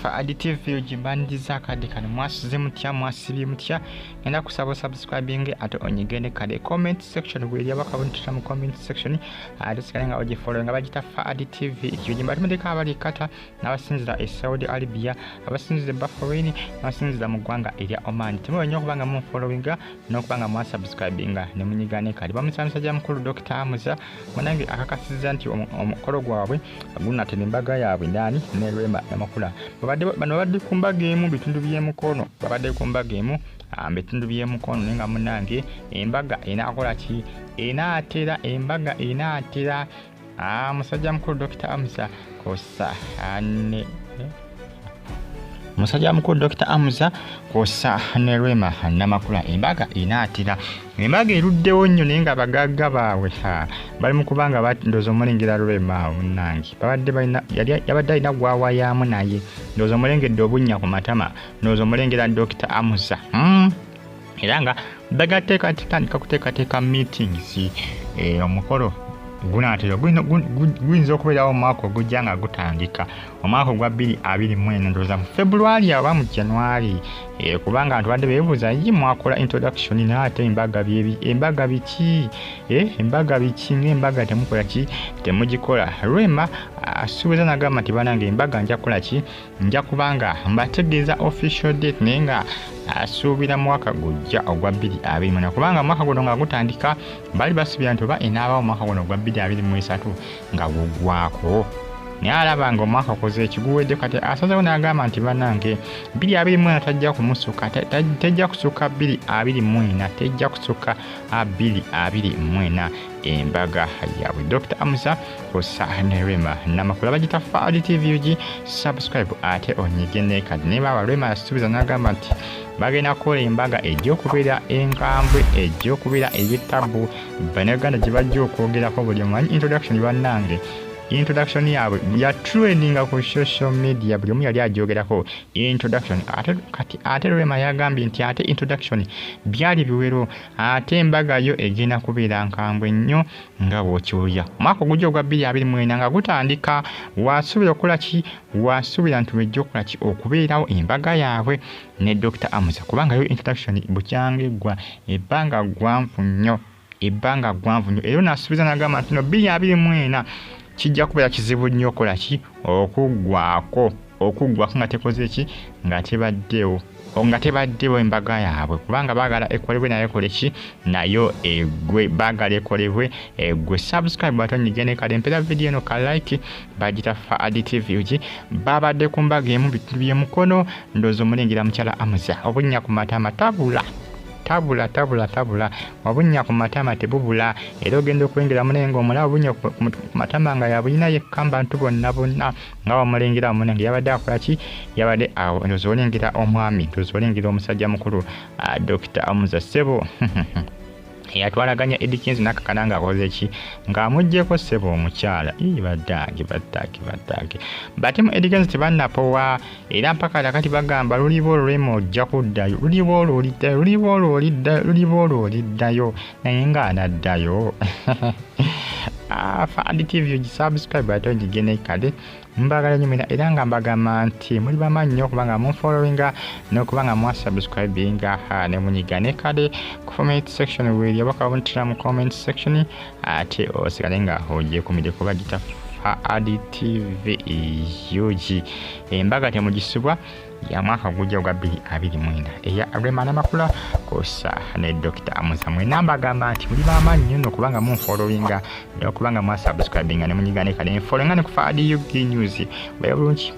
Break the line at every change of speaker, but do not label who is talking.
Tafa TV ujibandiza kadi kani mwasize mutya mwasibye mutya ngenda kusaba subscribing ate onyigende kadi comment section gweli abakabonera mu comment section adusikananga oje following abajita Tafa TV ikijimba tumedeka abali kata nabasinzira e Saudi Arabia abasinzira Bahrain abasinzira mu gwanga erya Oman timwe kubanga mu following no kubanga mu subscribing ne munyigane kadi bamusanisa mukuru Dr. Hamza munange akakasiza nti omukoro gwabwe agunatene Embaga yaabwe ndani ne Rema Namakuula bano badde ku Embaga emu bitundu by'emukono babadde ku Embaga emu bitundu by'emukono nenga munange Embaga enakola ki enatera Embaga enatera musajja mukulu Dr. Hamza kosa ne musajja mukulu Dr. Hamza kosa ne Rema Namakuula Embaga enatera Embaga eruddewo nnyo nenga abagagga baabwe bali mu kubanga batindozo mulengera Rema munange babadde balina yabadde alina gwawayamu naye ndozo mulengedde obunnya ku matama ndozo mulengera Dr. Hamza era nga bagateeka kuteekateeka meetings omukolo gunatera guyinza okubeerawo omwaka ogujja nga gutandika omwaka gwa 2024 ndoza mu February aba mu January kubanga abantu badde beebuuza yi mwakola introduction n'ate Embaga biki Embaga biki n'Embaga temukola ki temugikola Rema asuubiza nagamba nti banange Embaga nja kukola ki nja kubanga mbategeeza official date nenga asuubira mwaka gujja ogwa 2024 kubanga mwaka guno nga gutandika bali basubira nti oba enaabawo mwaka guno ogwa 2023 nga gugwako naye alaba nga omwaka koze ekiguwedde kati asazewo n'agamba nti bannange 2024 tajja kumusuka tejja kusuka 2024 tejja kusuka 2024 Embaga yaabwe Dr. Hamza kosa ne Rema Namakuula bagita Tafa TV subscribe ate onyigene kadi ne baba Rema asuubiza n'agamba nti bagenda kukola Embaga ejjokubeera enkambwe ejjokubeera ey'ettabu bannayuganda gye bajja okwogerako buli omanyi introduction bannange introduction yaabwe ya trending ku social media buli omu yali ajogerako introduction ate Rema yagambye nti ate introduction byali biwero ate Embaga yo egenda kubeera nkambwe nnyo nga bw'okiwulira omwaka ogujja ogwa 2024 nga gutandika wasuubira okukola ki wasuubira nti wejja okukola ki okubeerawo Embaga yaabwe ne Dr. Hamza kubanga yo introduction bukyange gwa ebbanga gwanvu nnyo era nasuubiza nagamba nti no 2024 kijja kubeera kizibu nnyo okola ki okuggwako nga tekoze ki nga tebaddewo Embaga yaabwe kubanga baagala ekolebwe naye ekole ki nayo egwe baagala ekolebwe egwe subscribe button nyigene kale mpera video eno ka like bagita Tafa TV babadde ku Embaga emu bitundu by'emukono ndoozo mulengera mukyala Hamza obunnya ku matama tabula wabunya ku matama tebubula era ogenda okwengera munenga omulaba obunya ku matama nga yabulina yekka bantu bonna nga wamulengera munenga yabadde akola ki yabadde olengera omwami olengera omusajja mukulu Dr. Hamza Sebo yatwalaganya Edikins nakakananga akoze ki ng'amuggyeko Sebo omukyala baddaage bati mu Edikins tebannapowa era mpaka kakati bagamba lulibo Rema ojja kuddayo lulibo oliddayo naye ng'anaddayo Tafa TV subscribe ate onyigene kade mbagala nnyo era nga mbagamba nti muli bamannyo okubanga munfollowinga n'okubanga mwasubscribinga ne munyigane kade ku comment section weri abakabonera mu comment section ate osigale nga ojekumide kuba gita Tafa TV Embaga temugisibwa ya mwaka gujja ogwa 2024 eya Rema Namakuula kosa ne Dr. Hamza mwena mbagamba nti muli bamannyo nno kubanga munfollowinga n'okubanga mwasubscribinga ne munyigane kade followinga ne ku Tafa news bwe bulungi